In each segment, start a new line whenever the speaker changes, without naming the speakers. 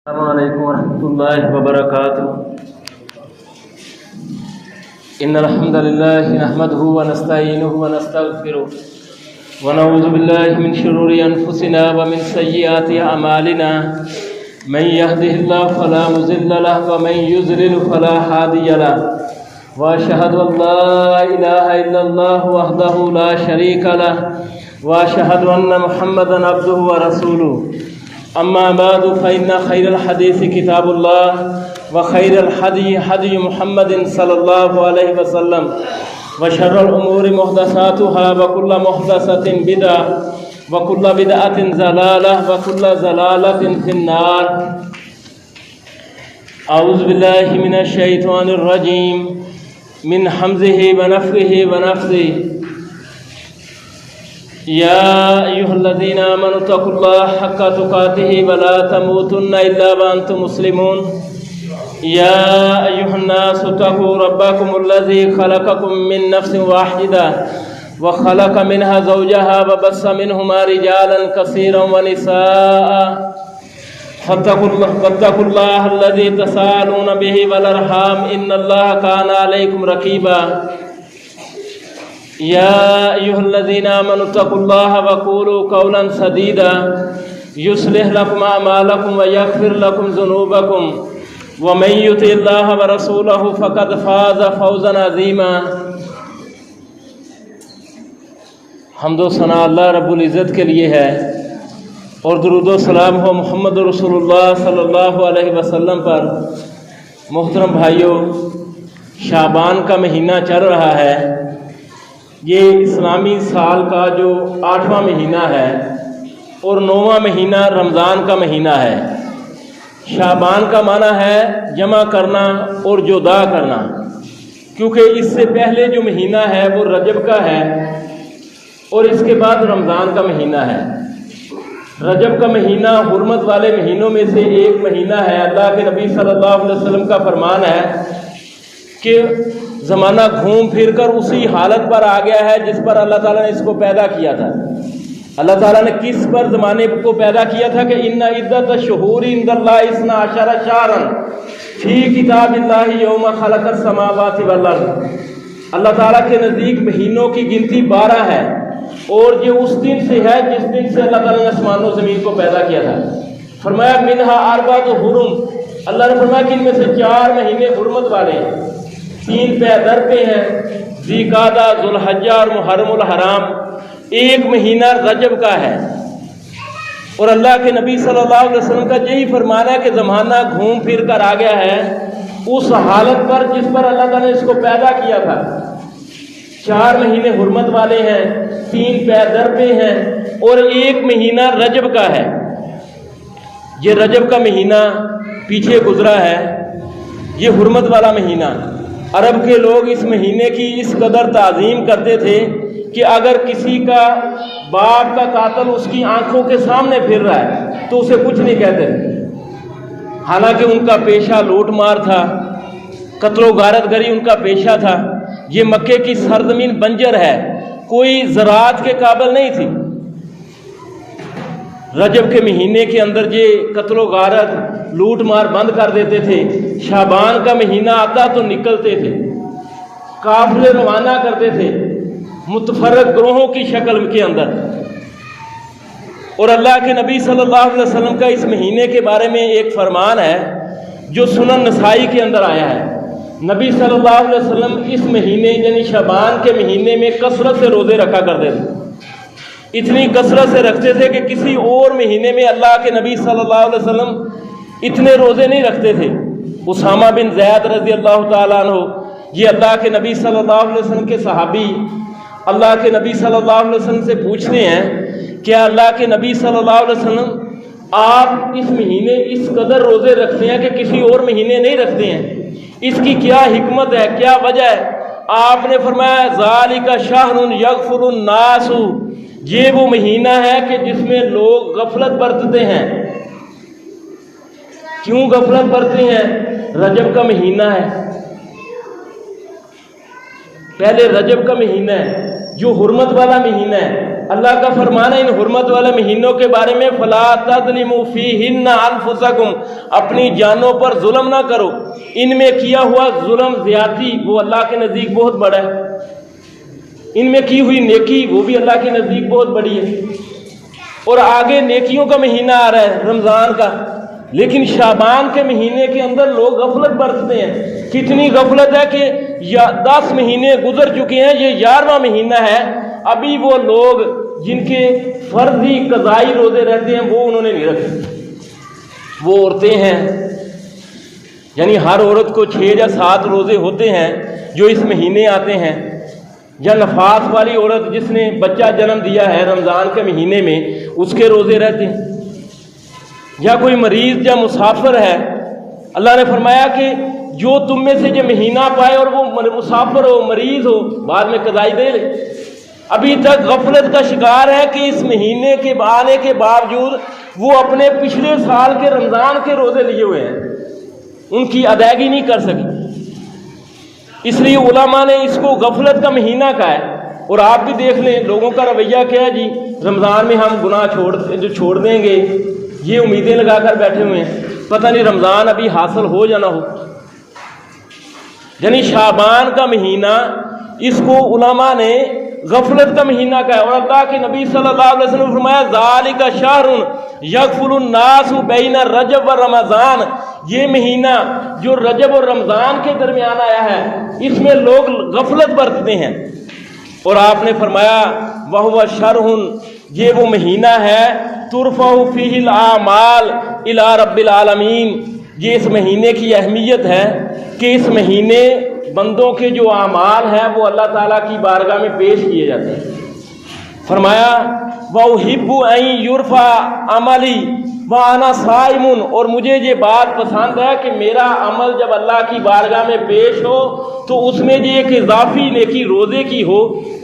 السلام علیکم ورحمۃ اللہ وبرکاتہ ان الحمد للہ نحمده ونستعینه ونستغفره ونعوذ باللہ من شرور انفسنا ومن سیئات اعمالنا من يهده الله فلا مضل له ومن يضلل فلا هادي له واشهد ان لا اله الا الله وحده لا شريك له واشهد ان محمدا عبده ورسوله اما بعد فان خير الحديث كتاب الله وخير الهدي هدي محمد صلى الله عليه وسلم وشر الامور محدثاتها وكل محدثة بدعة وكل بدعة ضلالة وكل ضلالة في النار اعوذ بالله من الشيطان الرجيم من حمزه ونفخه ونفثه يا أيها الذين آمنوا اتقوا الله حق تقاته ولا تموتن إلا وأنتم مسلمون يا أيها الناس اتقوا ربكم الذي خلقكم من نفس واحدة وخلق منها زوجها وبث منهما رجالا كثيرا ونساء فاتقوا الله الذي تساءلون به والأرحام إن الله كان عليكم رقيبا يا أيها الذين آمنوا اتقوا الله وقولوا قولا سديدا يصلح لكم أعمالكم ويغفر لكم ذنوبكم ومن يطع الله ورسوله فقد فاز فوزا عظيما حمد و ثنا اللہ رب العزت کے لیے ہے اور درود و سلام ہو محمد رسول اللہ صلی اللہ علیہ وسلم پر۔ محترم بھائیوں، شعبان کا مہینہ چل رہا ہے۔ یہ اسلامی سال کا جو 8واں مہینہ ہے اور 9واں مہینہ رمضان کا مہینہ ہے۔ شعبان کا معنی ہے جمع کرنا اور جدا کرنا، کیونکہ اس سے پہلے جو مہینہ ہے وہ رجب کا ہے اور اس کے بعد رمضان کا مہینہ ہے۔ رجب کا مہینہ حرمت والے مہینوں میں سے ایک مہینہ ہے۔ اللہ کے نبی صلی اللہ علیہ وسلم کا فرمان ہے کہ زمانہ گھوم پھر کر اسی حالت پر آ گیا ہے جس پر اللہ تعالیٰ نے اس کو پیدا کیا تھا۔ اللہ تعالیٰ نے کس پر زمانے کو پیدا کیا تھا کہ ان عدت الشہور عند اللہ 12 شہرا فی کتاب اللہ یوم خلق السماوات والارض۔ اللہ تعالیٰ کے نزدیک مہینوں کی گنتی 12 ہے اور یہ اس دن سے ہے جس دن سے اللہ تعالیٰ نے آسمان و زمین کو پیدا کیا تھا۔ فرمایا منہا اربعۃ حرم، اللہ نے فرمایا کہ ان میں سے 4 مہینے حرمت والے ہیں، 3 پہ در پہ ہیں، ذی قعدہ، ذوالحجہ اور محرم الحرام۔ ایک مہینہ رجب کا ہے اور اللہ کے نبی صلی اللہ علیہ وسلم کا یہی فرمانا ہے کہ زمانہ گھوم پھر کر آ گیا ہے اس حالت پر جس پر اللہ تعالیٰ نے اس کو پیدا کیا تھا۔ 4 مہینے حرمت والے ہیں، 3 پہ در پہ ہیں اور ایک مہینہ رجب کا ہے۔ یہ رجب کا مہینہ پیچھے گزرا ہے، یہ حرمت والا مہینہ۔ عرب کے لوگ اس مہینے کی اس قدر تعظیم کرتے تھے کہ اگر کسی کا باپ کا قاتل اس کی آنکھوں کے سامنے پھر رہا ہے تو اسے کچھ نہیں کہتے تھے، حالانکہ ان کا پیشہ لوٹ مار تھا، قتل و غارت گری ان کا پیشہ تھا۔ یہ مکے کی سرزمین بنجر ہے، کوئی زراعت کے قابل نہیں تھی۔ رجب کے مہینے کے اندر یہ قتل و غارت لوٹ مار بند کر دیتے تھے۔ شعبان کا مہینہ آتا تو نکلتے تھے، قافلے روانہ کرتے تھے متفرق گروہوں کی شکل کے اندر۔ اور اللہ کے نبی صلی اللہ علیہ وسلم کا اس مہینے کے بارے میں ایک فرمان ہے جو سنن نسائی کے اندر آیا ہے۔ نبی صلی اللہ علیہ وسلم اس مہینے یعنی شعبان کے مہینے میں کثرت سے روزے رکھا کرتے تھے، اتنی کثرت سے رکھتے تھے کہ کسی اور مہینے میں اللہ کے نبی صلی اللہ علیہ وسلم اتنے روزے نہیں رکھتے تھے۔ اسامہ بن زید رضی اللہ تعالیٰ عنہ، یہ اللہ کے نبی صلی اللہ علیہ وسلم کے صحابی، اللہ کے نبی صلی اللہ علیہ وسلم سے پوچھتے ہیں کیا اللہ کے نبی صلی اللہ علیہ وسلم آپ اس مہینے اس قدر روزے رکھتے ہیں کہ کسی اور مہینے نہیں رکھتے ہیں، اس کی کیا حکمت ہے، کیا وجہ ہے؟ آپ نے فرمایا ذالک شہر یغفل الناس، یہ وہ مہینہ ہے کہ جس میں لوگ غفلت برتتے ہیں۔ کیوں غفلت برتتے ہیں؟ رجب کا مہینہ ہے، پہلے رجب کا مہینہ ہے جو حرمت والا مہینہ ہے، اللہ کا فرمان ہے ان حرمت والے مہینوں کے بارے میں، فلا تظلموا فیہن انفسکم، اپنی جانوں پر ظلم نہ کرو، ان میں کیا ہوا ظلم زیادتی وہ اللہ کے نزدیک بہت بڑا ہے، ان میں کی ہوئی نیکی وہ بھی اللہ کے نزدیک بہت بڑی ہے۔ اور آگے نیکیوں کا مہینہ آ رہا ہے رمضان کا، لیکن شعبان کے مہینے کے اندر لوگ غفلت برتتے ہیں۔ کتنی غفلت ہے کہ 10 مہینے گزر چکے ہیں، یہ 11واں مہینہ ہے، ابھی وہ لوگ جن کے فرضی قضائی روزے رہتے ہیں وہ انہوں نے نہیں رکھے۔ وہ عورتیں ہیں، یعنی ہر عورت کو 6 یا 7 روزے ہوتے ہیں جو اس مہینے آتے ہیں، یا نفاس والی عورت جس نے بچہ جنم دیا ہے رمضان کے مہینے میں اس کے روزے رہتے ہیں، یا کوئی مریض یا مسافر ہے۔ اللہ نے فرمایا کہ جو تم میں سے یہ مہینہ پائے اور وہ مسافر ہو، مریض ہو، بعد میں قضائی دے لے۔ ابھی تک غفلت کا شکار ہے کہ اس مہینے کے آنے کے باوجود وہ اپنے پچھلے سال کے رمضان کے روزے لیے ہوئے ہیں، ان کی ادائیگی نہیں کر سکی۔ اس لیے علماء نے اس کو غفلت کا مہینہ کہا ہے۔ اور آپ بھی دیکھ لیں لوگوں کا رویہ کیا ہے، جی رمضان میں ہم گناہ چھوڑ دیں گے، یہ امیدیں لگا کر بیٹھے ہوئے ہیں، پتہ نہیں رمضان ابھی حاصل ہو یا نہ ہو۔ یعنی شعبان کا مہینہ اس کو علماء نے غفلت کا مہینہ کہا ہے، اور اللہ کے نبی صلی اللہ علیہ وسلم نے فرمایا ذالک شہر یغفل الناس بین رجب و رمضان، یہ مہینہ جو رجب اور رمضان کے درمیان آیا ہے اس میں لوگ غفلت برتتے ہیں۔ اور آپ نے فرمایا وَهُوَ شَرْحٌ، یہ وہ مہینہ ہے ترفع فیہ الاعمال الی رب العالمین، یہ اس مہینے کی اہمیت ہے کہ اس مہینے بندوں کے جو اعمال ہیں وہ اللہ تعالیٰ کی بارگاہ میں پیش کیے جاتے ہیں۔ فرمایا وَأُحِبُّ أَن يُرْفَعَ عَمَلِي وَأَنَا صَائِمٌ، اور مجھے یہ بات پسند ہے کہ میرا عمل جب اللہ کی بارگاہ میں پیش ہو تو اس میں یہ ایک اضافی نیکی روزے کی ہو،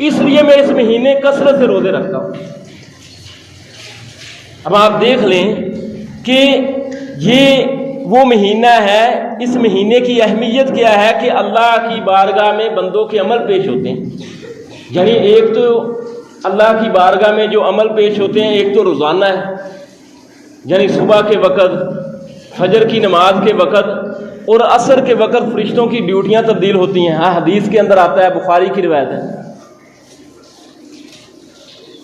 اس لیے میں اس مہینے کثرت سے روزے رکھتا ہوں۔ اب آپ دیکھ لیں کہ یہ وہ مہینہ ہے، اس مہینے کی اہمیت کیا ہے کہ اللہ کی بارگاہ میں بندوں کے عمل پیش ہوتے ہیں۔ یعنی ایک تو اللہ کی بارگاہ میں جو عمل پیش ہوتے ہیں، ایک تو روزانہ ہے، یعنی صبح کے وقت، فجر کی نماز کے وقت اور عصر کے وقت فرشتوں کی ڈیوٹیاں تبدیل ہوتی ہیں۔ حدیث کے اندر آتا ہے، بخاری کی روایت ہے،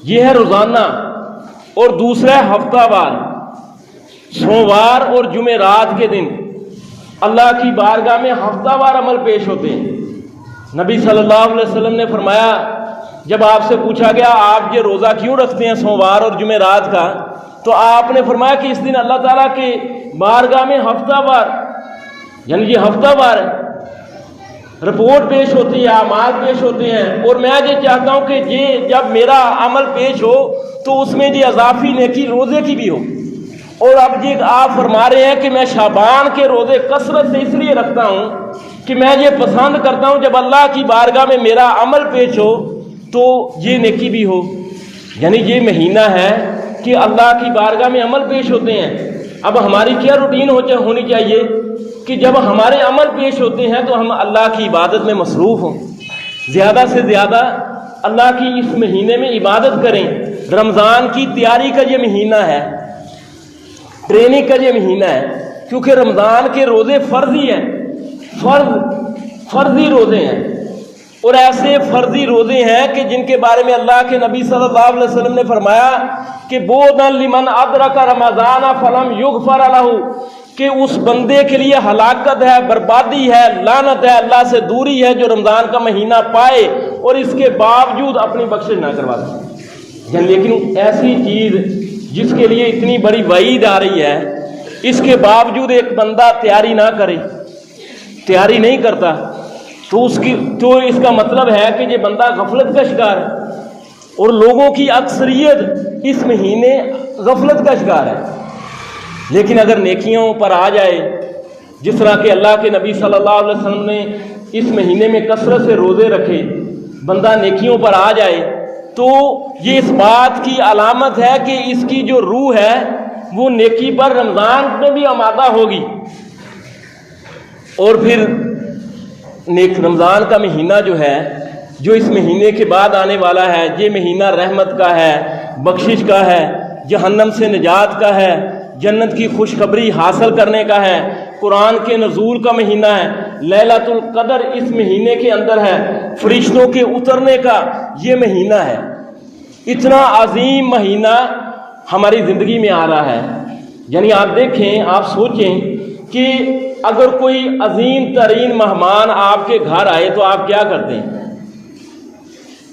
یہ ہے روزانہ۔ اور دوسرا ہے ہفتہ وار، سوموار اور جمعرات کے دن اللہ کی بارگاہ میں ہفتہ وار عمل پیش ہوتے ہیں۔ نبی صلی اللہ علیہ وسلم نے فرمایا، جب آپ سے پوچھا گیا آپ یہ روزہ کیوں رکھتے ہیں سوموار اور جمعرات کا، تو آپ نے فرمایا کہ اس دن اللہ تعالیٰ کے بارگاہ میں ہفتہ وار، یعنی یہ ہفتہ وار ہے، رپورٹ پیش ہوتی ہے، اعمال پیش ہوتے ہیں، اور میں یہ چاہتا ہوں کہ یہ جب میرا عمل پیش ہو تو اس میں یہ اضافی نیکی روزے کی بھی ہو۔ اور اب یہ آپ فرما رہے ہیں کہ میں شعبان کے روزے کثرت سے اس لیے رکھتا ہوں کہ میں یہ پسند کرتا ہوں جب اللہ کی بارگاہ میں میرا عمل پیش ہو تو یہ نیکی بھی ہو۔ یعنی یہ مہینہ ہے کہ اللہ کی بارگاہ میں عمل پیش ہوتے ہیں۔ اب ہماری کیا روٹین ہونی چاہیے کہ جب ہمارے عمل پیش ہوتے ہیں تو ہم اللہ کی عبادت میں مصروف ہوں، زیادہ سے زیادہ اللہ کی اس مہینے میں عبادت کریں۔ رمضان کی تیاری کا یہ مہینہ ہے، ٹریننگ کا یہ مہینہ ہے، کیونکہ رمضان کے روزے فرضی ہیں، فرضی روزے ہیں، اور ایسے فرضی روزے ہیں کہ جن کے بارے میں اللہ کے نبی صلی اللہ علیہ وسلم نے فرمایا کہ بودن لمن ادرک رمضان فلم یغفر لہ، کہ اس بندے کے لیے ہلاکت ہے، بربادی ہے، لعنت ہے، اللہ سے دوری ہے جو رمضان کا مہینہ پائے اور اس کے باوجود اپنی بخشش نہ کروا سکے۔ لیکن ایسی چیز جس کے لیے اتنی بڑی وعید آ رہی ہے، اس کے باوجود ایک بندہ تیاری نہ کرے، تیاری نہیں کرتا، تو اس کا مطلب ہے کہ یہ بندہ غفلت کا شکار ہے، اور لوگوں کی اکثریت اس مہینے غفلت کا شکار ہے۔ لیکن اگر نیکیوں پر آ جائے، جس طرح کہ اللہ کے نبی صلی اللہ علیہ وسلم نے اس مہینے میں کثرت سے روزے رکھے، بندہ نیکیوں پر آ جائے تو یہ اس بات کی علامت ہے کہ اس کی جو روح ہے وہ نیکی پر رمضان میں بھی آمادہ ہوگی۔ اور پھر رمضان کا مہینہ جو ہے جو اس مہینے کے بعد آنے والا ہے، یہ مہینہ رحمت کا ہے، بخشش کا ہے، جہنم سے نجات کا ہے، جنت کی خوشخبری حاصل کرنے کا ہے، قرآن کے نزول کا مہینہ ہے، لیلۃ القدر اس مہینے کے اندر ہے، فرشتوں کے اترنے کا یہ مہینہ ہے۔ اتنا عظیم مہینہ ہماری زندگی میں آ رہا ہے۔ یعنی آپ دیکھیں، آپ سوچیں کہ اگر کوئی عظیم ترین مہمان آپ کے گھر آئے تو آپ کیا کرتے ہیں؟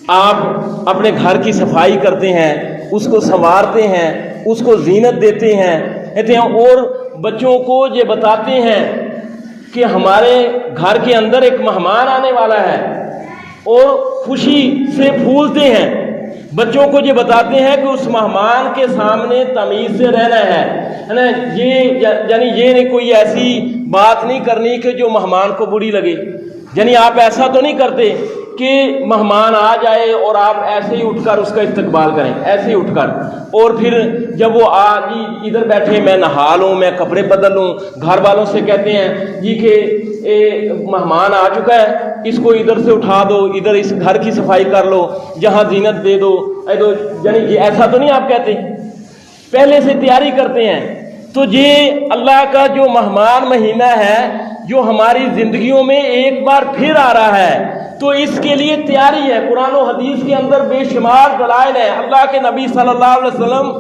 آپ اپنے گھر کی صفائی کرتے ہیں، اس کو سنوارتے ہیں، اس کو زینت دیتے ہیں اور بچوں کو یہ بتاتے ہیں کہ ہمارے گھر کے اندر ایک مہمان آنے والا ہے، اور خوشی سے پھولتے ہیں۔ بچوں کو یہ بتاتے ہیں کہ اس مہمان کے سامنے تمیز سے رہنا ہے نا، یعنی یہ نہیں کوئی ایسی بات نہیں کرنی کہ جو مہمان کو بری لگے۔ یعنی آپ ایسا تو نہیں کرتے کہ مہمان آ جائے اور آپ ایسے ہی اٹھ کر اس کا استقبال کریں، ایسے ہی اٹھ کر، اور پھر جب وہ ادھر بیٹھے میں نہا لوں، میں کپڑے بدل لوں، گھر والوں سے کہتے ہیں جی کہ مہمان آ چکا ہے، اس کو ادھر سے اٹھا دو، ادھر اس گھر کی صفائی کر لو، جہاں زینت دے دو، یعنی ایسا تو نہیں آپ کہتے، پہلے سے تیاری کرتے ہیں۔ تو یہ اللہ کا جو مہمان مہینہ ہے جو ہماری زندگیوں میں ایک بار پھر آ رہا ہے، تو اس کے لیے تیاری ہے۔ قرآن و حدیث کے اندر بے شمار دلائل ہیں، اللہ کے نبی صلی اللہ علیہ وسلم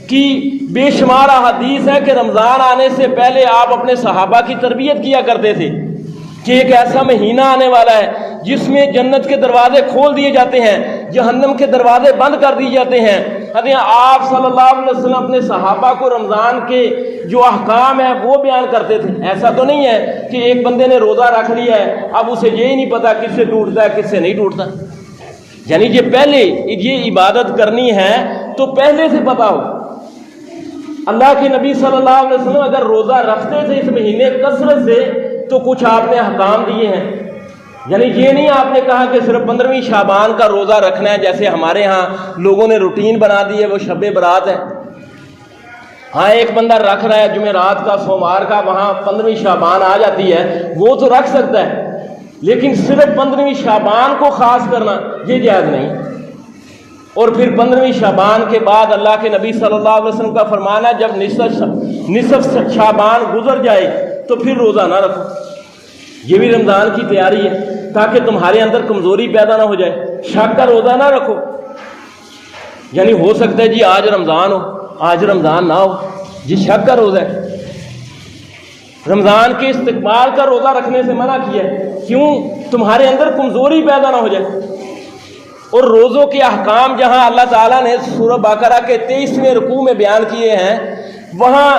کی بے شمار حدیث ہے کہ رمضان آنے سے پہلے آپ اپنے صحابہ کی تربیت کیا کرتے تھے کہ ایک ایسا مہینہ آنے والا ہے جس میں جنت کے دروازے کھول دیے جاتے ہیں، جہنم کے دروازے بند کر دیے جاتے ہیں۔ آپ صلی اللہ علیہ وسلم اپنے صحابہ کو رمضان کے جو احکام ہیں وہ بیان کرتے تھے۔ ایسا تو نہیں ہے کہ ایک بندے نے روزہ رکھ لیا ہے، اب اسے یہی نہیں پتا کس سے ٹوٹتا ہے کس سے نہیں ٹوٹتا۔ یعنی یہ پہلے یہ عبادت کرنی ہے تو پہلے سے پتا ہو۔ اللہ کے نبی صلی اللہ علیہ وسلم اگر روزہ رکھتے تھے اس مہینے کثرت سے تو کچھ آپ نے احکام دیے ہیں۔ یعنی یہ نہیں آپ نے کہا کہ صرف 15ویں شعبان کا روزہ رکھنا ہے، جیسے ہمارے ہاں لوگوں نے روٹین بنا دی ہے، وہ شب برات ہے۔ ہاں ایک بندہ رکھ رہا ہے جمعرات کا، سوموار کا، وہاں 15ویں شعبان آ جاتی ہے، وہ تو رکھ سکتا ہے، لیکن صرف 15ویں شعبان کو خاص کرنا یہ جائز نہیں۔ اور پھر 15ویں شعبان کے بعد اللہ کے نبی صلی اللہ علیہ وسلم کا فرمان ہے جب نصف شعبان گزر جائے تو پھر روزہ نہ رکھو۔ یہ بھی رمضان کی تیاری ہے تاکہ تمہارے اندر کمزوری پیدا نہ ہو جائے، شک کا روزہ نہ رکھو۔ یعنی ہو سکتا ہے جی آج رمضان ہو، آج رمضان نہ ہو، یہ شک کا روزہ ہے۔ رمضان کے استقبال کا روزہ رکھنے سے منع کیا ہے، کیوں؟ تمہارے اندر کمزوری پیدا نہ ہو جائے۔ اور روزوں کے احکام جہاں اللہ تعالیٰ نے سورہ بقرہ کے 23ویں رکوع میں بیان کیے ہیں، وہاں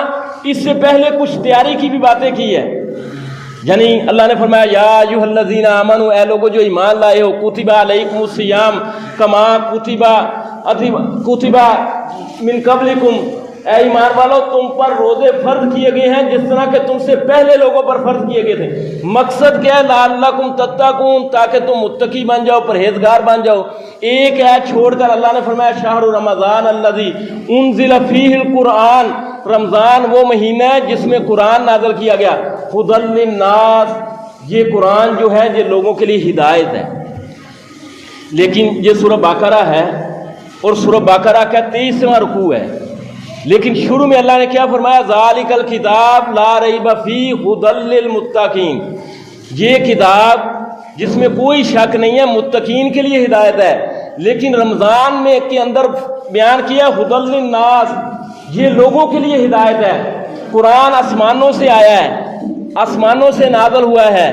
اس سے پہلے کچھ تیاری کی بھی باتیں کی ہے۔ یعنی اللہ نے فرمایا یا ایھا الذین آمنوا، اے لوگو جو ایمان لائے ہو، کتب علیکم الصیام کما کتب من قبلکم، اے ایمان والو تم پر روزے فرض کیے گئے ہیں جس طرح کہ تم سے پہلے لوگوں پر فرض کیے گئے تھے۔ مقصد کیا ہے؟ لعلکم تتقون، تاکہ تم متقی بن جاؤ، پرہیزگار بن جاؤ۔ ایک آیت چھوڑ کر اللہ نے فرمایا شہر رمضان الذی انزل فیہ القرآن، رمضان وہ مہینہ ہے جس میں قرآن نازل کیا گیا۔ ھدی للناس، یہ قرآن جو ہے یہ لوگوں کے لیے ہدایت ہے۔ لیکن یہ سورہ بقرہ ہے اور سورہ بقرہ کا 23واں رکوع ہے، لیکن شروع میں اللہ نے کیا فرمایا؟ ذالک الکتاب لا ریب فیہ ھدی للمتقین، یہ کتاب جس میں کوئی شک نہیں ہے متقین کے لیے ہدایت ہے۔ لیکن رمضان میں کے اندر بیان کیا ھدی للناس، یہ لوگوں کے لیے ہدایت ہے۔ قرآن آسمانوں سے آیا ہے، آسمانوں سے نازل ہوا ہے،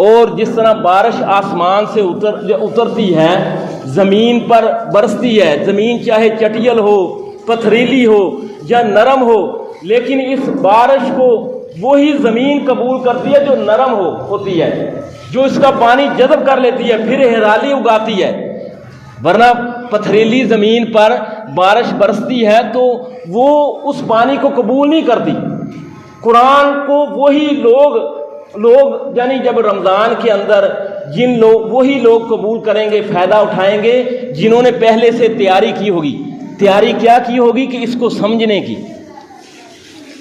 اور جس طرح بارش آسمان سے اترتی ہے زمین پر برستی ہے، زمین چاہے چٹیل ہو، پتھریلی ہو یا نرم ہو، لیکن اس بارش کو وہی زمین قبول کرتی ہے جو نرم ہوتی ہے، جو اس کا پانی جذب کر لیتی ہے، پھر ہریالی اگاتی ہے۔ ورنہ پتھریلی زمین پر بارش برستی ہے تو وہ اس پانی کو قبول نہیں کرتی۔ قرآن کو وہی لوگ یعنی جب رمضان کے اندر وہی لوگ قبول کریں گے، فائدہ اٹھائیں گے جنہوں نے پہلے سے تیاری کی ہوگی۔ تیاری کیا کی ہوگی کہ اس کو سمجھنے کی۔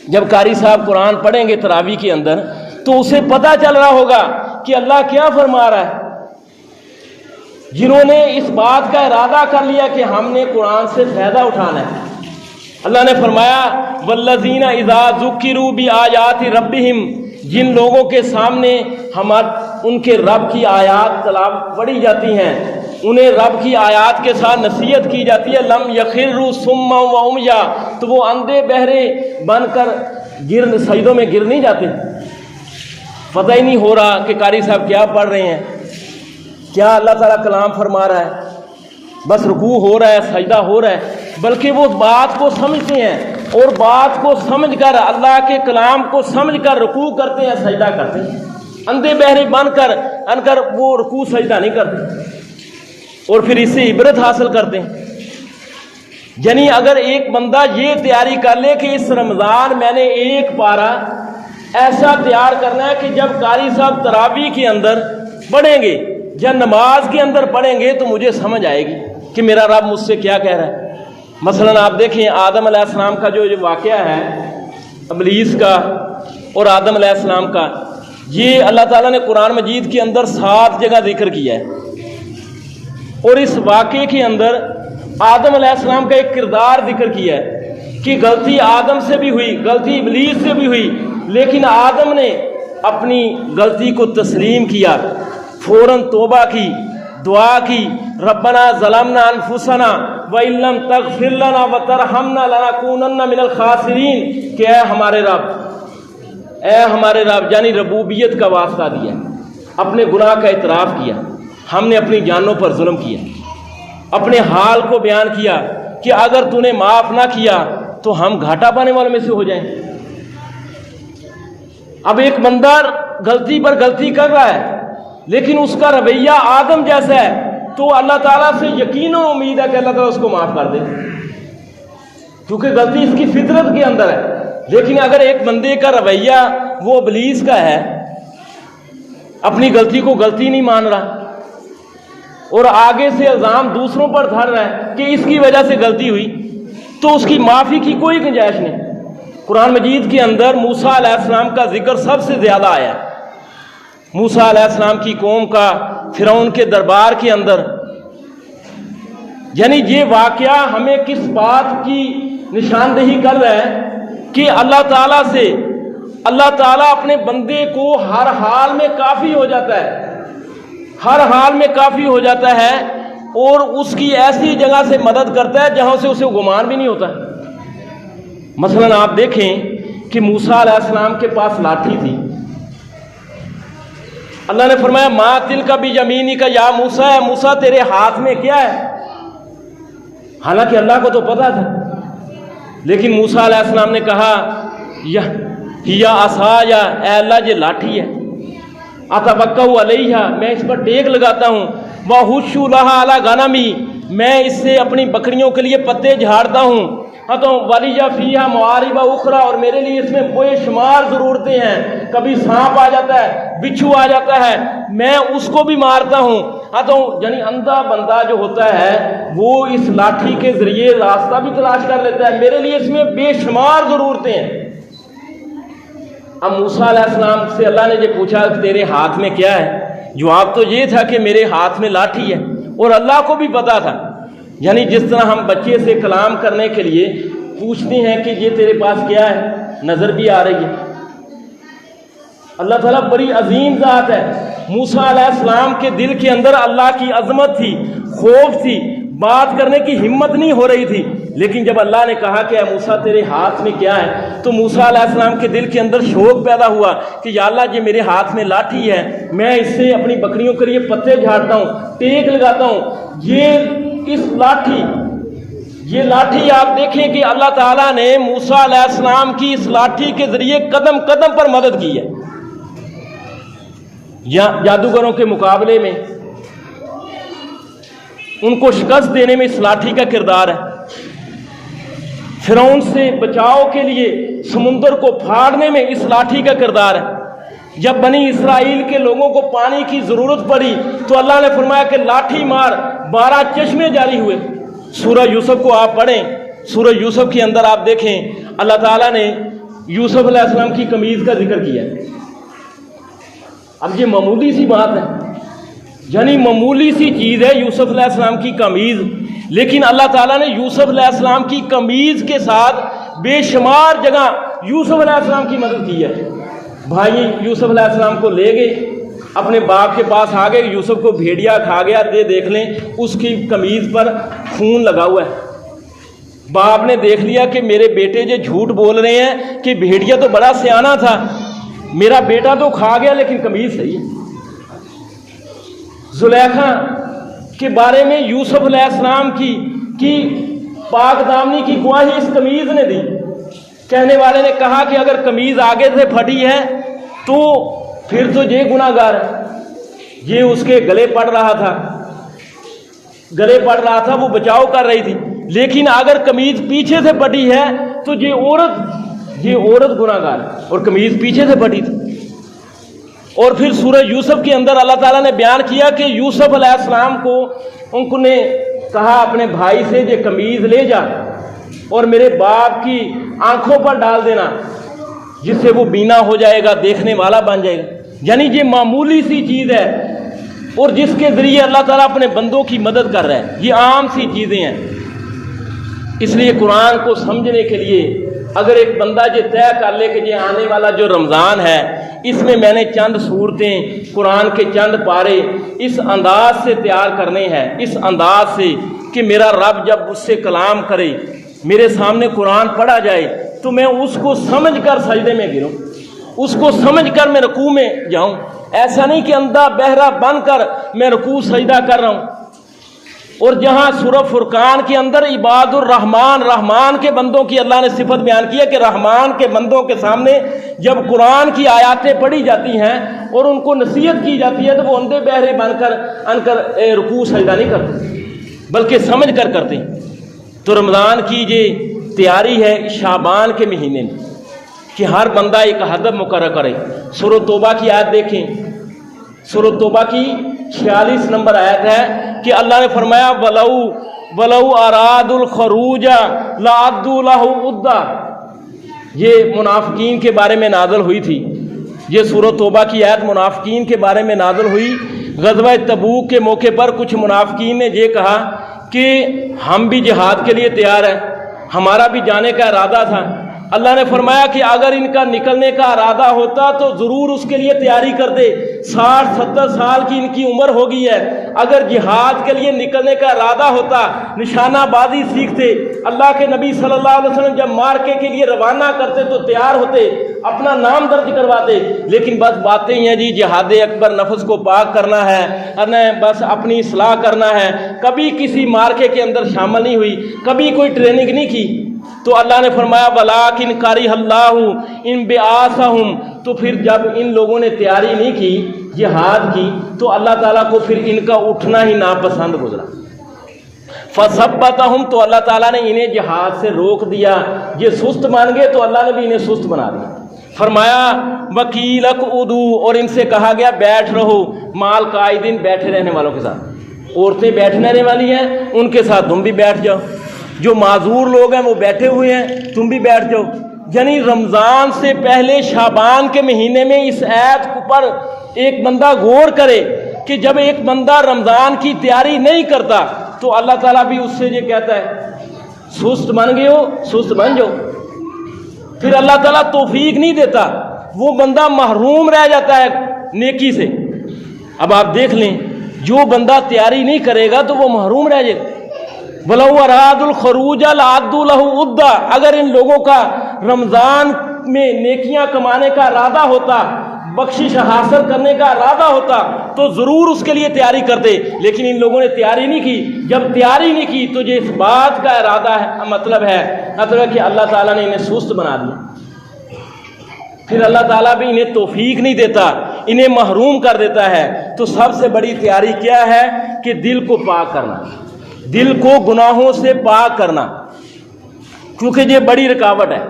جب قاری صاحب قرآن پڑھیں گے تراویح کے اندر تو اسے پتہ چل رہا ہوگا کہ اللہ کیا فرما رہا ہے۔ جنہوں نے اس بات کا ارادہ کر لیا کہ ہم نے قرآن سے فائدہ اٹھانا ہے۔ اللہ نے فرمایا والذین اذا ذکروا بآیات ربہم، جن لوگوں کے سامنے ان کے رب کی آیات تلاوت پڑھی جاتی ہیں، انہیں رب کی آیات کے ساتھ نصیحت کی جاتی ہے، لم یخروا صما وعمیا، تو وہ اندھے بہرے بن کر سجدوں میں گر نہیں جاتے۔ پتہ ہی نہیں ہو رہا کہ قاری صاحب کیا پڑھ رہے ہیں، کیا اللہ تعالیٰ کلام فرما رہا ہے، بس رکوع ہو رہا ہے، سجدہ ہو رہا ہے، بلکہ وہ بات کو سمجھتے ہیں اور بات کو سمجھ کر اللہ کے کلام کو سمجھ کر رکوع کرتے ہیں، سجدہ کرتے ہیں، اندھے بہرے بن کر وہ رکوع سجدہ نہیں کرتے اور پھر اس سے عبرت حاصل کرتے ہیں۔ یعنی اگر ایک بندہ یہ تیاری کر لے کہ اس رمضان میں نے ایک پارہ ایسا تیار کرنا ہے کہ جب قاری صاحب تراویح کے اندر پڑھیں گے یا نماز کے اندر پڑھیں گے تو مجھے سمجھ آئے گی کہ میرا رب مجھ سے کیا کہہ رہا ہے۔ مثلا آپ دیکھیں آدم علیہ السلام کا جو واقعہ ہے ابلیس کا اور آدم علیہ السلام کا، یہ اللہ تعالیٰ نے قرآن مجید کے اندر 7 جگہ ذکر کیا ہے، اور اس واقعے کے اندر آدم علیہ السلام کا ایک کردار ذکر کیا ہے کہ غلطی آدم سے بھی ہوئی، غلطی ابلیس سے بھی ہوئی، لیکن آدم نے اپنی غلطی کو تسلیم کیا، فوراً توبہ کی، دعا کی، ربنا ظلمنا انفسنا وان لم تغفر لنا وترحمنا لنکونن من الخاسرین، کہ اے ہمارے رب، یعنی ربوبیت کا واسطہ دیا، اپنے گناہ کا اعتراف کیا، ہم نے اپنی جانوں پر ظلم کیا، اپنے حال کو بیان کیا کہ اگر تو نے معاف نہ کیا تو ہم گھاٹا پانے والوں میں سے ہو جائیں۔ اب ایک بندہ غلطی پر غلطی کر رہا ہے لیکن اس کا رویہ آدم جیسا ہے تو اللہ تعالیٰ سے یقیناً امید ہے کہ اللہ تعالیٰ اس کو معاف کر دے، کیونکہ غلطی اس کی فطرت کے اندر ہے۔ لیکن اگر ایک بندے کا رویہ وہ ابلیس کا ہے، اپنی غلطی کو غلطی نہیں مان رہا اور آگے سے الزام دوسروں پر دھر رہا ہے کہ اس کی وجہ سے غلطی ہوئی، تو اس کی معافی کی کوئی گنجائش نہیں۔ قرآن مجید کے اندر موسیٰ علیہ السلام کا ذکر سب سے زیادہ آیا ہے، موسیٰ علیہ السلام کی قوم کا فرعون کے دربار کے اندر۔ یعنی یہ واقعہ ہمیں کس بات کی نشاندہی کر رہا ہے کہ اللہ تعالیٰ سے اللہ تعالیٰ اپنے بندے کو ہر حال میں کافی ہو جاتا ہے، ہر حال میں کافی ہو جاتا ہے، اور اس کی ایسی جگہ سے مدد کرتا ہے جہاں سے اسے گمان بھی نہیں ہوتا۔ مثلا آپ دیکھیں کہ موسیٰ علیہ السلام کے پاس لاٹھی تھی، اللہ نے فرمایا ما تلک بیمینک یا موسیٰ، اے موسیٰ تیرے ہاتھ میں کیا ہے؟ حالانکہ اللہ کو تو پتا تھا، لیکن موسیٰ علیہ السلام نے کہا یا عصای، اے اللہ یہ لاٹھی ہے، اتوکل علیہا، میں اس پر ٹیک لگاتا ہوں، واحش لھا علی غنمی، میں اس سے اپنی بکریوں کے لیے پتے جھاڑتا ہوں، تو ولی فیہا معارب اخرى، اور میرے لیے اس میں بے شمار ضرورتیں ہیں، کبھی سانپ آ جاتا ہے، بچھو آ جاتا ہے، میں اس کو بھی مارتا ہوں۔ تو یعنی اندھا بندہ جو ہوتا ہے وہ اس لاٹھی کے ذریعے راستہ بھی تلاش کر لیتا ہے، میرے لیے اس میں بے شمار ضرورتیں ہیں۔ اب موسیٰ علیہ السلام سے اللہ نے یہ پوچھا کہ تیرے ہاتھ میں کیا ہے؟ جواب تو یہ تھا کہ میرے ہاتھ میں لاٹھی ہے، اور اللہ کو بھی پتا تھا۔ یعنی جس طرح ہم بچے سے کلام کرنے کے لیے پوچھتے ہیں کہ یہ تیرے پاس کیا ہے، نظر بھی آ رہی ہے۔ اللہ تعالیٰ بڑی عظیم ذات ہے۔ موسیٰ علیہ السلام کے دل کے اندر اللہ کی عظمت تھی، خوف تھی، بات کرنے کی ہمت نہیں ہو رہی تھی، لیکن جب اللہ نے کہا کہ اے موسیٰ تیرے ہاتھ میں کیا ہے، تو موسیٰ علیہ السلام کے دل کے اندر شوق پیدا ہوا کہ یا اللہ یہ میرے ہاتھ میں لاٹھی ہے، میں اس سے اپنی بکریوں کے لیے پتے جھاڑتا ہوں، ٹیک لگاتا ہوں۔ یہ لاٹھی آپ دیکھیں کہ اللہ تعالیٰ نے موسیٰ علیہ السلام کی اس لاٹھی کے ذریعے قدم قدم پر مدد کی ہے۔ جادوگروں کے مقابلے میں ان کو شکست دینے میں اس لاٹھی کا کردار ہے، فرعون سے بچاؤ کے لیے سمندر کو پھاڑنے میں اس لاٹھی کا کردار ہے۔ جب بنی اسرائیل کے لوگوں کو پانی کی ضرورت پڑی تو اللہ نے فرمایا کہ لاٹھی مار، 12 چشمے جاری ہوئے۔ سورہ یوسف کو آپ پڑھیں، سورہ یوسف کے اندر آپ دیکھیں اللہ تعالیٰ نے یوسف علیہ السلام کی قمیض کا ذکر کیا ہے۔ اب یہ معمولی سی بات ہے، یعنی معمولی سی چیز ہے یوسف علیہ السلام کی قمیض، لیکن اللہ تعالیٰ نے یوسف علیہ السلام کی قمیض کے ساتھ بے شمار جگہ یوسف علیہ السلام کی مدد کی ہے۔ بھائی یوسف علیہ السلام کو لے گئے، اپنے باپ کے پاس آ گئے، یوسف کو بھیڑیا کھا گیا، دیکھ لیں اس کی قمیض پر خون لگا ہوا ہے۔ باپ نے دیکھ لیا کہ میرے بیٹے جو جھوٹ بول رہے ہیں کہ بھیڑیا تو بڑا سیانا تھا، میرا بیٹا تو کھا گیا لیکن قمیض صحیح ہے۔ زلیخا کے بارے میں یوسف علیہ السلام کی پاک دامنی کی گواہی اس قمیض نے دی۔ کہنے والے نے کہا کہ اگر قمیض آگے سے پھٹی ہے تو پھر تو یہ گناہ گار ہے، یہ اس کے گلے پڑ رہا تھا، وہ بچاؤ کر رہی تھی، لیکن اگر قمیض پیچھے سے پھٹی ہے تو یہ عورت گناہ گار ہے، اور قمیض پیچھے سے پھٹی تھی۔ اور پھر سورہ یوسف کے اندر اللہ تعالیٰ نے بیان کیا کہ یوسف علیہ السلام کو ان نے کہا اپنے بھائی سے یہ قمیض لے جا اور میرے باپ کی آنکھوں پر ڈال دینا، جس سے وہ بینا ہو جائے گا، دیکھنے والا بن جائے گا۔ یعنی یہ معمولی سی چیز ہے اور جس کے ذریعے اللہ تعالیٰ اپنے بندوں کی مدد کر رہا ہے، یہ عام سی چیزیں ہیں۔ اس لیے قرآن کو سمجھنے کے لیے اگر ایک بندہ یہ طے کر لے کہ یہ آنے والا جو رمضان ہے اس میں نے چند صورتیں قرآن کے چند پارے اس انداز سے تیار کرنے ہیں، اس انداز سے کہ میرا رب جب اس سے کلام کرے، میرے سامنے قرآن پڑھا جائے تو میں اس کو سمجھ کر سجدے میں گروں، اس کو سمجھ کر میں رکوع میں جاؤں، ایسا نہیں کہ اندھا بہرا بن کر میں رکوع سجدہ کر رہا ہوں۔ اور جہاں سورہ فرقان کے اندر عباد الرحمن، رحمان کے بندوں کی اللہ نے صفت بیان کی ہے کہ رحمان کے بندوں کے سامنے جب قرآن کی آیاتیں پڑھی جاتی ہیں اور ان کو نصیحت کی جاتی ہے تو وہ اندھے بہرے بن کر رکوع سجدہ نہیں کرتے بلکہ سمجھ کر کرتے ہیں۔ تو رمضان کی یہ تیاری ہے شعبان کے مہینے میں کہ ہر بندہ ایک ہدف مقرر کرے۔ سورہ توبہ کی آیت دیکھیں، سورہ توبہ کی 46 نمبر آیت ہے کہ اللہ نے فرمایا وَلَوْ أَرَادُوا الْخُرُوجَ لَعَدُّوا لَهُ عُدَّةً۔ یہ منافقین کے بارے میں نازل ہوئی تھی، یہ سورہ توبہ کی آیت منافقین کے بارے میں نازل ہوئی۔ غزوہ تبوک کے موقع پر کچھ منافقین نے یہ کہا کہ ہم بھی جہاد کے لیے تیار ہیں، ہمارا بھی جانے کا ارادہ تھا۔ اللہ نے فرمایا کہ اگر ان کا نکلنے کا ارادہ ہوتا تو ضرور اس کے لیے تیاری کرتے، 60-70 سال کی ان کی عمر ہو گئی ہے، اگر جہاد کے لیے نکلنے کا ارادہ ہوتا، نشانہ بازی سیکھتے، اللہ کے نبی صلی اللہ علیہ وسلم جب مارکے کے لیے روانہ کرتے تو تیار ہوتے، اپنا نام درج کرواتے، لیکن بس باتیں ہیں جی جہاد اکبر، نفس کو پاک کرنا ہے، بس اپنی اصلاح کرنا ہے، کبھی کسی مارکے کے اندر شامل نہیں ہوئی، کبھی کوئی ٹریننگ نہیں کی۔ تو اللہ نے فرمایا وَلَٰكِنْ كَرِهَ اللَّهُ انبعاثَهُمْ، تو پھر جب ان لوگوں نے تیاری نہیں کی جہاد کی تو اللہ تعالیٰ کو پھر ان کا اٹھنا ہی ناپسند گزرا۔ فَثَبَّتَهُمْ، تو اللہ تعالیٰ نے انہیں جہاد سے روک دیا، یہ سست مان گئے تو اللہ نے بھی انہیں سست بنا دیا۔ فرمایا وَقِيلَ اقْعُدُوا، اور ان سے کہا گیا بیٹھ رہو، مال قائدین، بیٹھے رہنے والوں کے ساتھ، عورتیں بیٹھنے رہنے والی ہیں ان کے ساتھ تم بھی بیٹھ جاؤ، جو معذور لوگ ہیں وہ بیٹھے ہوئے ہیں تم بھی بیٹھ جاؤ۔ یعنی رمضان سے پہلے شعبان کے مہینے میں اس آیت پر ایک بندہ غور کرے کہ جب ایک بندہ رمضان کی تیاری نہیں کرتا تو اللہ تعالیٰ بھی اس سے یہ کہتا ہے سست بن گئے ہو، سست بن جاؤ، پھر اللہ تعالیٰ توفیق نہیں دیتا، وہ بندہ محروم رہ جاتا ہے نیکی سے۔ اب آپ دیکھ لیں جو بندہ تیاری نہیں کرے گا تو وہ محروم رہ جائے گا۔ وَلَوْ أَرَادُوا الْخُرُوجَ لَعَدُّوا لَهُ عُدَّةً، اگر ان لوگوں کا رمضان میں نیکیاں کمانے کا ارادہ ہوتا، بخشش حاصل کرنے کا ارادہ ہوتا تو ضرور اس کے لیے تیاری کرتے، لیکن ان لوگوں نے تیاری نہیں کی۔ جب تیاری نہیں کی تو یہ اس بات کا ارادہ ہے، مطلب ہے کہ اللہ تعالیٰ نے انہیں سست بنا دیا، پھر اللہ تعالیٰ بھی انہیں توفیق نہیں دیتا، انہیں محروم کر دیتا ہے۔ تو سب سے بڑی تیاری کیا ہے کہ دل کو پاک کرنا، دل کو گناہوں سے پاک کرنا، کیونکہ یہ بڑی رکاوٹ ہے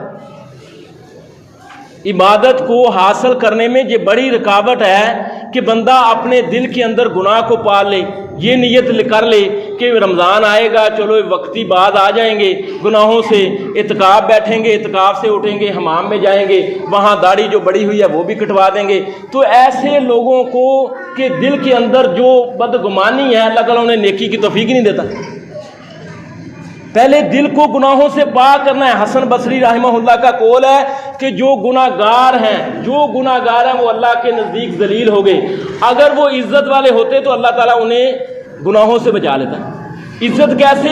عبادت کو حاصل کرنے میں۔ یہ بڑی رکاوٹ ہے کہ بندہ اپنے دل کے اندر گناہ کو پال لے، یہ نیت کر لے کہ رمضان آئے گا، چلو وقتی بعد آ جائیں گے گناہوں سے، اعتکاف بیٹھیں گے، اعتکاف سے اٹھیں گے، حمام میں جائیں گے، وہاں داڑھی جو بڑی ہوئی ہے وہ بھی کٹوا دیں گے۔ تو ایسے لوگوں کو کہ دل کے اندر جو بدگمانی ہے، اللہ تعالیٰ انہیں نیکی کی توفیق نہیں دیتا۔ پہلے دل کو گناہوں سے پاک کرنا ہے۔ حسن بصری رحمہ اللہ کا قول ہے کہ جو گناہ گار ہیں وہ اللہ کے نزدیک ذلیل ہو گئے۔ اگر وہ عزت والے ہوتے تو اللہ تعالیٰ انہیں گناہوں سے بچا لیتا۔ عزت کیسے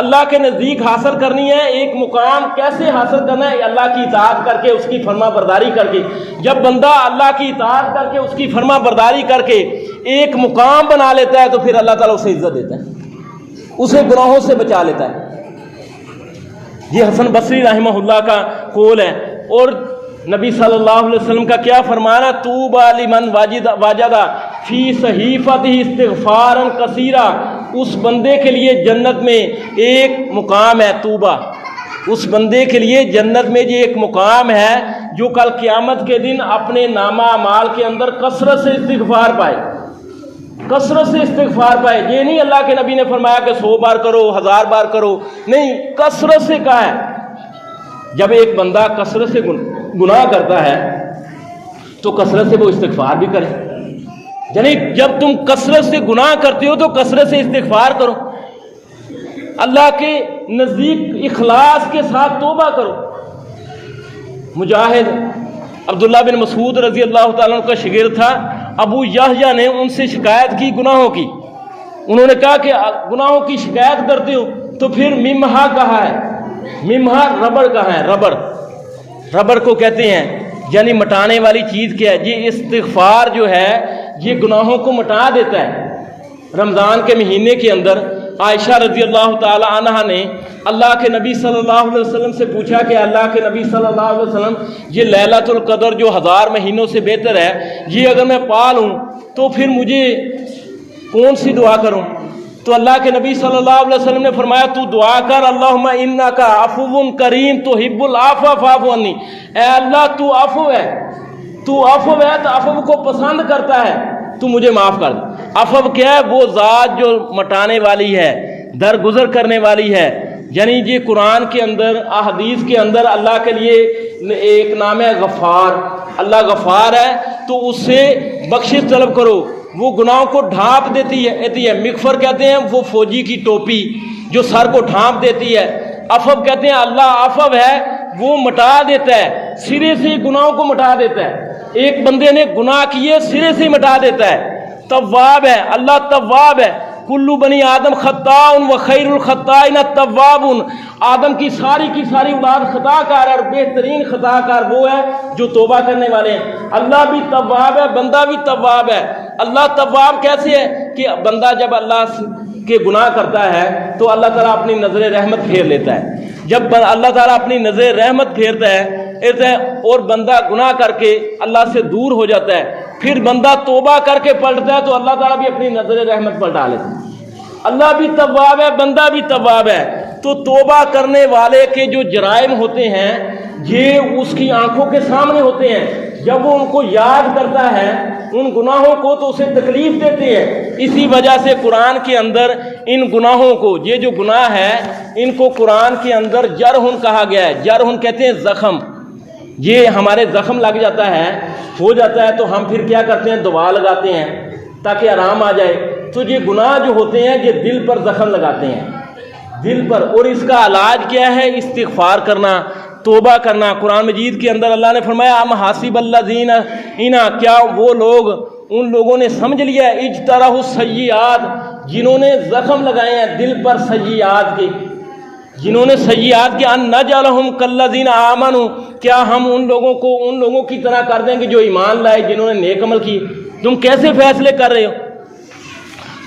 اللہ کے نزدیک حاصل کرنی ہے، ایک مقام کیسے حاصل کرنا ہے؟ اللہ کی اطاعت کر کے، اس کی فرما برداری کر کے۔ جب بندہ اللہ کی اطاعت کر کے، اس کی فرما برداری کر کے ایک مقام بنا لیتا ہے تو پھر اللہ تعالیٰ اسے عزت دیتا ہے، اسے گناہوں سے بچا لیتا ہے۔ یہ حسن بصری رحمہ اللہ کا قول ہے۔ اور نبی صلی اللہ علیہ وسلم کا کیا فرمانا، طوبی لمن وجد فی صحیفتہ استغفارا کثیرا، اس بندے کے لیے جنت میں ایک مقام ہے، توبہ، اس بندے کے لیے جنت میں یہ ایک مقام ہے جو کل قیامت کے دن اپنے نامہ اعمال کے اندر کثرت سے استغفار پائے، کثرت سے استغفار پائے۔ یہ نہیں اللہ کے نبی نے فرمایا کہ 100 بار کرو، 1000 بار کرو، نہیں، کثرت سے کہا ہے۔ جب ایک بندہ کثرت سے گناہ کرتا ہے تو کثرت سے وہ استغفار بھی کرے، یعنی جب تم کثرت سے گناہ کرتے ہو تو کثرت سے استغفار کرو، اللہ کے نزدیک اخلاص کے ساتھ توبہ کرو۔ مجاہد عبداللہ بن مسعود رضی اللہ تعالیٰ عنہ کا شاگرد تھا، ابو یحییٰ نے ان سے شکایت کی گناہوں کی۔ انہوں نے کہا کہ گناہوں کی شکایت کرتے ہو تو پھر ممہا کہا ہے، ممہا ربڑ کہا ہے، ربڑ کو کہتے ہیں، یعنی مٹانے والی چیز کیا ہے؟ یہ استغفار جو ہے یہ گناہوں کو مٹا دیتا ہے۔ رمضان کے مہینے کے اندر عائشہ رضی اللہ تعالی عنہا نے اللہ کے نبی صلی اللہ علیہ وسلم سے پوچھا کہ اللہ کے نبی صلی اللہ علیہ وسلم، یہ لیلۃ القدر جو 1000 مہینوں سے بہتر ہے، یہ اگر میں پا لوں تو پھر مجھے کون سی دعا کروں؟ تو اللہ کے نبی صلی اللہ علیہ وسلم نے فرمایا تو دعا کر، اللہم انک عفو کریم تحب العفو فاعف عنی، اے اللہ تو عفو ہے، تو عفو کو پسند کرتا ہے، تو مجھے معاف کر دے۔ عفو کیا ہے؟ وہ ذات جو مٹانے والی ہے، درگزر کرنے والی ہے۔ یعنی یہ قرآن کے اندر، احادیث کے اندر اللہ کے لیے ایک نام ہے غفار، اللہ غفار ہے، تو اس سے بخشش طلب کرو، وہ گناہوں کو ڈھانپ دیتی ہے۔ مغفر کہتے ہیں وہ فوجی کی ٹوپی جو سر کو ڈھانپ دیتی ہے۔ عفو کہتے ہیں اللہ عفو ہے، وہ مٹا دیتا ہے، سرے سے گناہوں کو مٹا دیتا ہے۔ ایک بندے نے گناہ کیے، سرے سے مٹا دیتا ہے۔ تواب ہے، اللہ تواب ہے۔ کلو بنی آدم خطاء و خیر الخطائین التواب، آدم کی ساری اولاد خطا کار ہے، اور بہترین خطا کار وہ ہے جو توبہ کرنے والے ہیں۔ اللہ بھی تواب ہے، بندہ بھی تواب ہے۔ اللہ تواب کیسے ہے کہ بندہ جب اللہ کے گناہ کرتا ہے تو اللہ تعالیٰ اپنی نظر رحمت پھیر لیتا ہے۔ جب اللہ تعالیٰ اپنی نظر رحمت پھیرتا ہے اور بندہ گناہ کر کے اللہ سے دور ہو جاتا ہے، پھر بندہ توبہ کر کے پلٹتا ہے تو اللہ تعالیٰ بھی اپنی نظر رحمت پلٹا لیتا ہے۔ اللہ بھی تواب ہے، بندہ بھی تواب ہے۔ تو توبہ کرنے والے کے جو جرائم ہوتے ہیں یہ اس کی آنکھوں کے سامنے ہوتے ہیں، جب وہ ان کو یاد کرتا ہے ان گناہوں کو تو اسے تکلیف دیتے ہیں۔ اسی وجہ سے قرآن کے اندر ان گناہوں کو، یہ جو گناہ ہے ان کو قرآن کے اندر جرحن کہا گیا ہے۔ جرحن کہتے ہیں زخم، یہ ہمارے زخم لگ جاتا ہے، ہو جاتا ہے تو ہم پھر کیا کرتے ہیں؟ دوا لگاتے ہیں تاکہ آرام آ جائے۔ تو یہ گناہ جو ہوتے ہیں یہ دل پر زخم لگاتے ہیں، دل پر، اور اس کا علاج کیا ہے؟ استغفار کرنا، توبہ کرنا۔ قرآن مجید کے اندر اللہ نے فرمایا ام حاسب الذین انا، کیا وہ لوگ، ان لوگوں نے سمجھ لیا ہے اجترحوا السیئات، جنہوں نے زخم لگائے ہیں دل پر سیئات کے، جنہوں نے سیئات کے، ان نجعلہم کالذین آمنوا، کیا ہم ان لوگوں کی طرح کر دیں گے جو ایمان لائے، جنہوں نے نیک عمل کی؟ تم کیسے فیصلے کر رہے ہو؟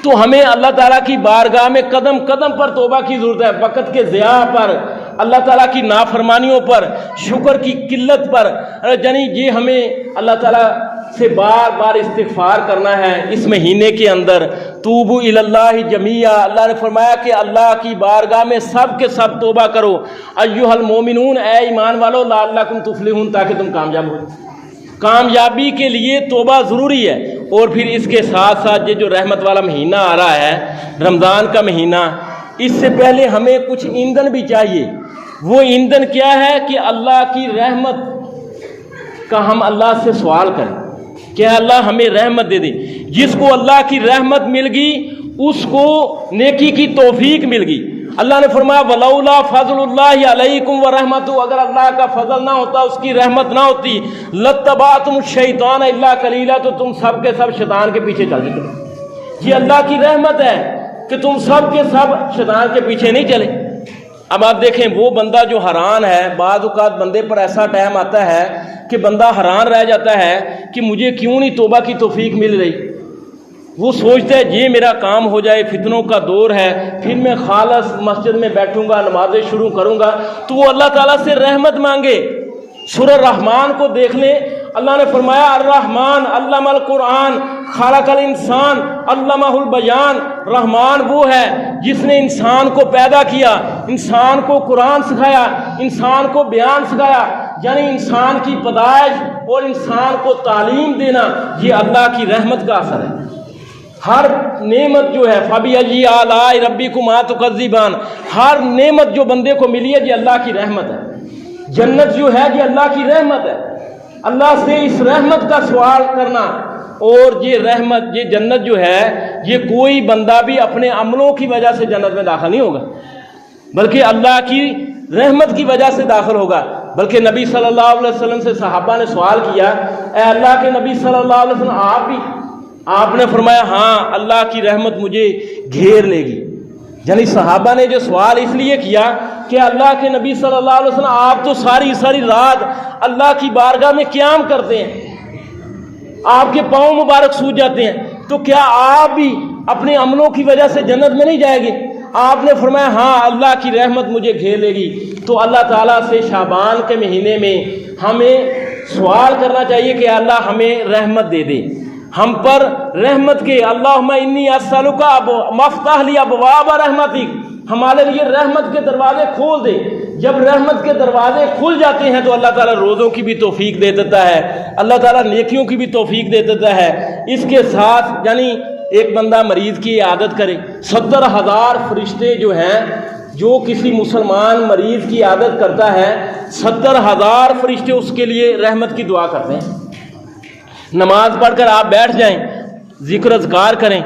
تو ہمیں اللہ تعالیٰ کی بارگاہ میں قدم قدم پر توبہ کی ضرورت ہے، وقت کے ضیاع پر، اللہ تعالیٰ کی نافرمانیوں پر، شکر کی قلت پر، یعنی یہ ہمیں اللہ تعالیٰ سے بار بار استغفار کرنا ہے اس مہینے کے اندر۔ توبوا الی اللہ جمیعا، اللہ نے فرمایا کہ اللہ کی بارگاہ میں سب کے سب توبہ کرو۔ ایھا المؤمنون، اے ایمان والو، لعلکم تفلحون، تاکہ تم کامیاب ہو۔ کامیابی کے لیے توبہ ضروری ہے، اور پھر اس کے ساتھ ساتھ یہ جو رحمت والا مہینہ آ رہا ہے رمضان کا مہینہ، اس سے پہلے ہمیں کچھ ایندھن بھی چاہیے۔ وہ ایندھن کیا ہے کہ اللہ کی رحمت کا ہم اللہ سے سوال کریں کہ اللہ ہمیں رحمت دے دے۔ جس کو اللہ کی رحمت مل گئی اس کو نیکی کی توفیق مل گئی۔ اللہ نے فرمایا ولولا فضل اللہ علیکم ورحمتہ، اگر اللہ کا فضل نہ ہوتا، اس کی رحمت نہ ہوتی، لتبعتم الشیطان الا قلیلا، تو تم سب کے سب شیطان کے پیچھے چل دیتے۔ یہ اللہ کی رحمت ہے کہ تم سب کے سب شیطان کے پیچھے نہیں چلے۔ اب آپ دیکھیں وہ بندہ جو حیران ہے، بعض اوقات بندے پر ایسا ٹائم آتا ہے کہ بندہ حیران رہ جاتا ہے کہ مجھے کیوں نہیں توبہ کی توفیق مل رہی۔ وہ سوچتا ہے یہ میرا کام ہو جائے، فتنوں کا دور ہے، پھر میں خالص مسجد میں بیٹھوں گا، نمازیں شروع کروں گا، تو وہ اللہ تعالیٰ سے رحمت مانگے۔ سورہ رحمان کو دیکھ لیں، اللہ نے فرمایا الرحمن علم القرآن خلق الانسان علمہ البیان۔ رحمان وہ ہے جس نے انسان کو پیدا کیا، انسان کو قرآن سکھایا، انسان کو بیان سکھایا، یعنی انسان کی پیدائش اور انسان کو تعلیم دینا یہ اللہ کی رحمت کا اثر ہے۔ ہر نعمت جو ہے فَبِأَيِّ آلَاءِ رَبِّكُمَا تُكَذِّبَانِ، ہر نعمت جو بندے کو ملی ہے یہ اللہ کی رحمت ہے۔ جنت جو ہے یہ اللہ کی رحمت ہے۔ اللہ سے اس رحمت کا سوال کرنا، اور یہ رحمت، یہ جنت جو ہے یہ کوئی بندہ بھی اپنے عملوں کی وجہ سے جنت میں داخل نہیں ہوگا، بلکہ اللہ کی رحمت کی وجہ سے داخل ہوگا۔ بلکہ نبی صلی اللہ علیہ وسلم سے صحابہ نے سوال کیا، اے اللہ کے نبی صلی اللہ علیہ وسلم آپ بھی؟ آپ نے فرمایا ہاں، اللہ کی رحمت مجھے گھیر لے گی۔ یعنی صحابہ نے جو سوال اس لیے کیا کہ اللہ کے نبی صلی اللہ علیہ وسلم آپ تو ساری رات اللہ کی بارگاہ میں قیام کرتے ہیں، آپ کے پاؤں مبارک سوج جاتے ہیں، تو کیا آپ بھی اپنے عملوں کی وجہ سے جنت میں نہیں جائیں گے؟ آپ نے فرمایا ہاں، اللہ کی رحمت مجھے گھیر لے گی۔ تو اللہ تعالیٰ سے شعبان کے مہینے میں ہمیں سوال کرنا چاہیے کہ اللہ ہمیں رحمت دے دے، ہم پر رحمت کے اللہم انی اسألک مفتح لی ابواب رحمتک، ہمارے لیے رحمت کے دروازے کھول دے۔ جب رحمت کے دروازے کھل جاتے ہیں تو اللہ تعالیٰ روزوں کی بھی توفیق دے دیتا ہے، اللہ تعالیٰ نیکیوں کی بھی توفیق دے دیتا ہے۔ اس کے ساتھ یعنی ایک بندہ مریض کی عیادت کرے، 70,000 فرشتے جو ہیں، جو کسی مسلمان مریض کی عیادت کرتا ہے 70,000 فرشتے اس کے لیے رحمت کی دعا کرتے ہیں۔ نماز پڑھ کر آپ بیٹھ جائیں، ذکر اذکار کریں،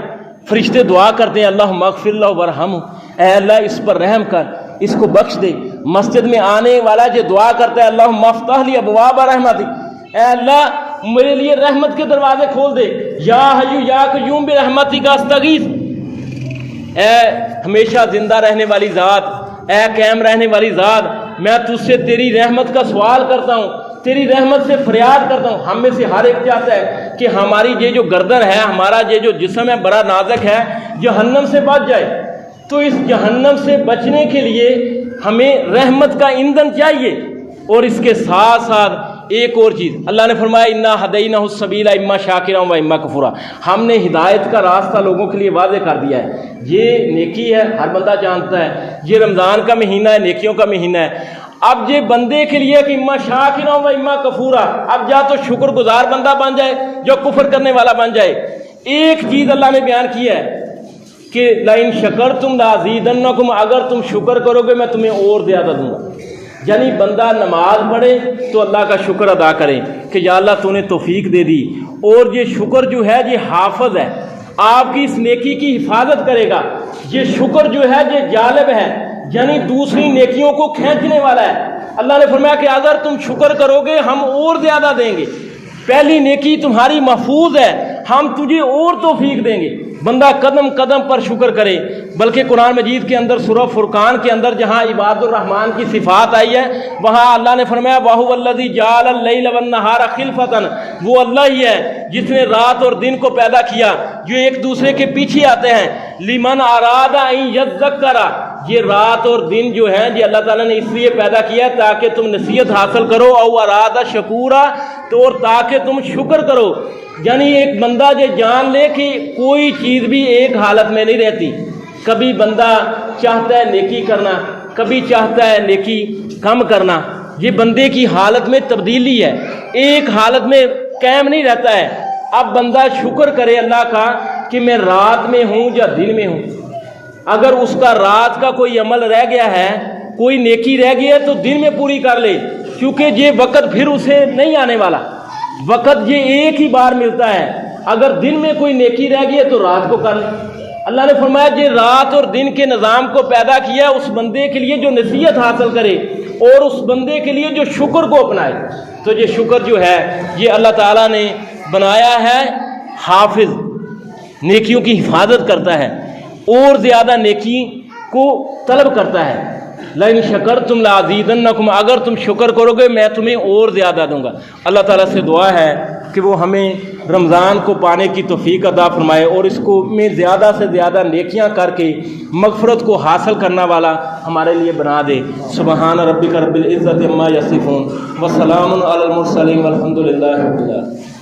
فرشتے دعا کرتے ہیں اللہم اغفر لہ ورحمہ، اے اللہ اس پر رحم کر، اس کو بخش دے۔ مسجد میں آنے والا جو دعا کرتا ہے اللہم افتح لی ابواب رحمتک، اے اللہ میرے لیے رحمت کے دروازے کھول دے۔ یا حی یا قیوم برحمتک استغیث، اے ہمیشہ زندہ رہنے والی ذات، اے قائم رہنے والی ذات، میں تجھ سے تیری رحمت کا سوال کرتا ہوں، تیری رحمت سے فریاد کرتا ہوں۔ ہم میں سے ہر ایک چاہتا ہے کہ ہماری یہ جو گردن ہے، ہمارا یہ جو جسم ہے بڑا نازک ہے، جہنم سے بچ جائے۔ تو اس جہنم سے بچنے کے لیے ہمیں رحمت کا ایندھن چاہیے۔ اور اس کے ساتھ ساتھ ایک اور چیز، اللہ نے فرمایا انا ہدیناہ السبیل اما شاکرا و اما کفورا، ہم نے ہدایت کا راستہ لوگوں کے لیے واضح کر دیا ہے۔ یہ نیکی ہے، ہر بندہ جانتا ہے، یہ رمضان کا مہینہ ہے، نیکیوں کا مہینہ ہے۔ اب یہ بندے کے لیے کہ اما شاکرا و اما کفورا، اب یا تو شکر گزار بندہ بن جائے جو کفر کرنے والا بن جائے۔ ایک چیز اللہ نے بیان کی ہے کہ لئن شکرتم لازیدنکم، اگر تم شکر کرو گے میں تمہیں اور زیادہ دوں گا۔ یعنی بندہ نماز پڑھے تو اللہ کا شکر ادا کرے کہ یا اللہ تو نے توفیق دے دی، اور یہ شکر جو ہے یہ حافظ ہے، آپ کی اس نیکی کی حفاظت کرے گا۔ یہ شکر جو ہے یہ جالب ہے، یعنی دوسری نیکیوں کو کھینچنے والا ہے۔ اللہ نے فرمایا کہ اگر تم شکر کرو گے ہم اور زیادہ دیں گے، پہلی نیکی تمہاری محفوظ ہے، ہم تجھے اور توفیق دیں گے۔ بندہ قدم قدم پر شکر کرے۔ بلکہ قرآن مجید کے اندر سورہ فرقان کے اندر جہاں عباد الرحمن کی صفات آئی ہے، وہاں اللہ نے فرمایا وَهُوَ الَّذِي جَعَلَ اللَّيْلَ وَالنَّهَارَ خِلْفَةً، وہ اللہ ہی ہے جس نے رات اور دن کو پیدا کیا جو ایک دوسرے کے پیچھے آتے ہیں۔ لِمَنْ أَرَادَ أَن يَذَّكَّرَ، یہ رات اور دن جو ہیں یہ اللہ تعالیٰ نے اس لیے پیدا کیا ہے تاکہ تم نصیحت حاصل کرو، او ارادہ شکورا، تو اور تاکہ تم شکر کرو۔ یعنی ایک بندہ یہ جان لے کہ کوئی چیز بھی ایک حالت میں نہیں رہتی، کبھی بندہ چاہتا ہے نیکی کرنا، کبھی چاہتا ہے نیکی کم کرنا، یہ بندے کی حالت میں تبدیلی ہے، ایک حالت میں قائم نہیں رہتا ہے۔ اب بندہ شکر کرے اللہ کا کہ میں رات میں ہوں یا دن میں ہوں. اگر اس کا رات کا کوئی عمل رہ گیا ہے، کوئی نیکی رہ گئی ہے، تو دن میں پوری کر لے، کیونکہ یہ وقت پھر اسے نہیں آنے والا. وقت یہ ایک ہی بار ملتا ہے. اگر دن میں کوئی نیکی رہ گئی ہے تو رات کو کر لے. اللہ نے فرمایا یہ رات اور دن کے نظام کو پیدا کیا اس بندے کے لیے جو نصیحت حاصل کرے اور اس بندے کے لیے جو شکر کو اپنائے. تو یہ شکر جو ہے یہ اللہ تعالیٰ نے بنایا ہے حافظ، نیکیوں کی حفاظت کرتا ہے اور زیادہ نیکی کو طلب کرتا ہے. لئن شکرتم لازیدنکم، اگر تم شکر کرو گے میں تمہیں اور زیادہ دوں گا. اللہ تعالیٰ سے دعا ہے کہ وہ ہمیں رمضان کو پانے کی توفیق عطا فرمائے اور اس کو میں زیادہ سے زیادہ نیکیاں کر کے مغفرت کو حاصل کرنے والا ہمارے لیے بنا دے. سبحان ربک رب العزت عما یصفون وسلام علی المرسلین والحمد للہ رب العالمین.